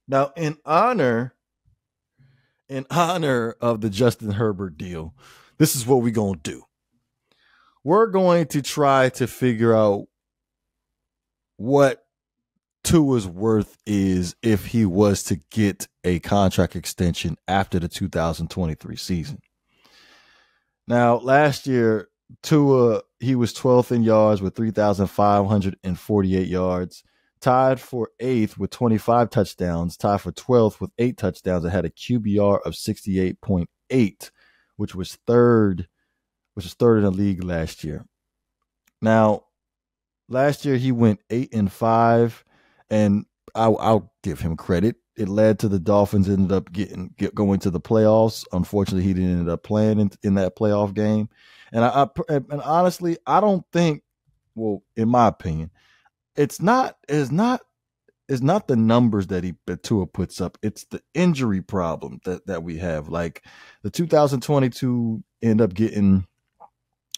Now, in honor of the Justin Herbert deal, this is what we're gonna do. We're going to try to figure out what Tua's worth is if he was to get a contract extension after the 2023 season. Now, last year, Tua, he was 12th in yards with 3,548 yards, tied for eighth with 25 touchdowns, tied for 12th with 8 touchdowns, and had a QBR of 68.8, which was third, in the league last year. Now, last year he went 8-5, and I'll give him credit. It led to the Dolphins ended up going to the playoffs. Unfortunately, he didn't end up playing in that playoff game. And honestly, I don't think. Well, in my opinion, it's not the numbers that Tua puts up. It's the injury problem that we have. Like the 2022 end up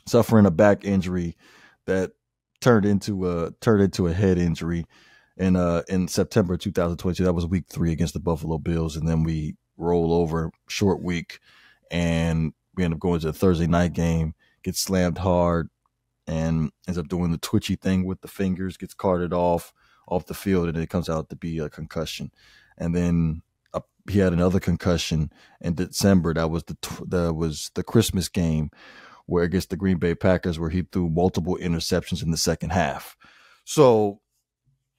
suffering a back injury that turned into a head injury in September 2022. That was week 3 against the Buffalo Bills, and then we roll over short week, and we end up going to the Thursday night game, gets slammed hard, and ends up doing the twitchy thing with the fingers, gets carted off the field, and it comes out to be a concussion. And then he had another concussion in December. That was the Christmas game where against the Green Bay Packers, where he threw multiple interceptions in the second half. So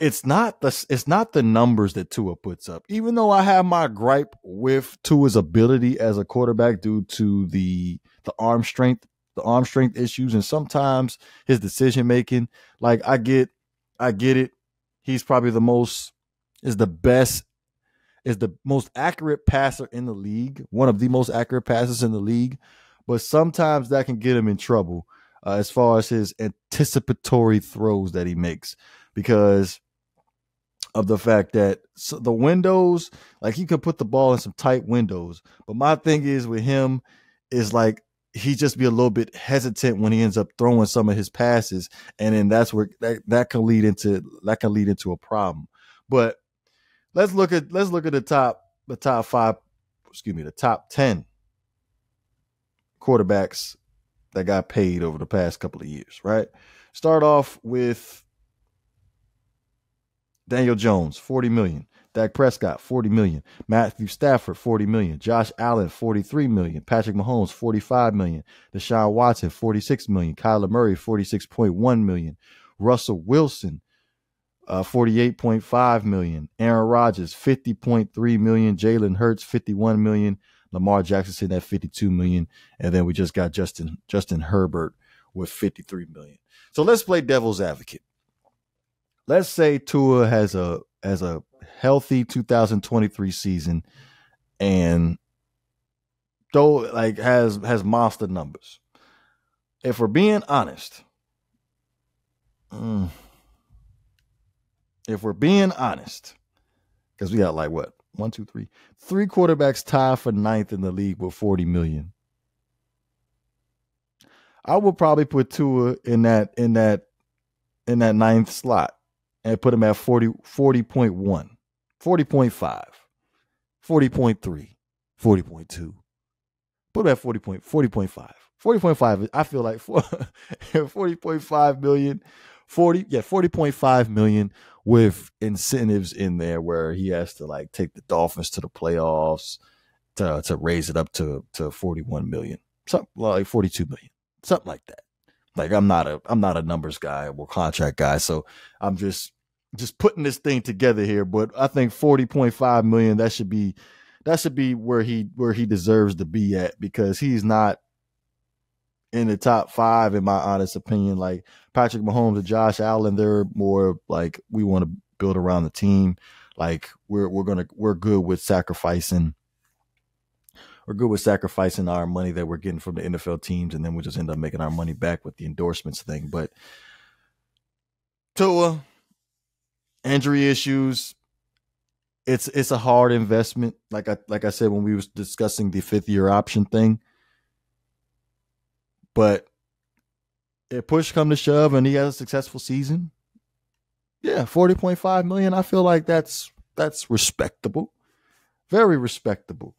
it's not the numbers that Tua puts up. Even though I have my gripe with Tua's ability as a quarterback due to the arm strength issues, and sometimes his decision making. Like I get it. He's probably the most accurate passer in the league, one of the most accurate passers in the league. But sometimes that can get him in trouble as far as his anticipatory throws that he makes, because of the fact that the windows, like he could put the ball in some tight windows. But my thing is with him is like he just be a little bit hesitant when he ends up throwing some of his passes, and then that's where that can lead into a problem. But let's look at the top 5, the top 10 quarterbacks that got paid over the past couple of years, right? Start off with Daniel Jones, $40 million. Dak Prescott, $40 million. Matthew Stafford, $40 million. Josh Allen, $43 million. Patrick Mahomes, $45 million. Deshaun Watson, $46 million. Kyler Murray, $46.1 million. Russell Wilson, $48.5 million. Aaron Rodgers, $50.3 million. Jalen Hurts, $51 million. Lamar Jackson sitting at $52 million. And then we just got Justin Herbert with $53 million. So let's play devil's advocate. Let's say Tua has a healthy 2023 season, and though like has monster numbers. If we're being honest, because we got like what, 1, 2, 3 quarterbacks tied for ninth in the league with $40 million. I would probably put Tua in that ninth slot and put him at 40.1, 40.5, 40.3, 40.2. Put him at 40.5. 40.5, I feel like 40.5 million, 40.5 million with incentives in there where he has to like take the Dolphins to the playoffs to raise it up to 41 million. Something like 42 million. Something like that. Like I'm not a numbers guy or contract guy, so I'm just putting this thing together here. But I think 40.5 million, that should be where he deserves to be at, because he's not in the top 5 in my honest opinion. Like Patrick Mahomes and Josh Allen, they're more like we want to build around the team. Like we're good with sacrificing. We're good with sacrificing our money that we're getting from the NFL teams, and then we just end up making our money back with the endorsements thing. But Tua, injury issues, it's a hard investment. Like I said when we was discussing the 5th-year option thing. But if push come to shove and he has a successful season, yeah, 40.5 million. I feel like that's That's respectable. Very respectable.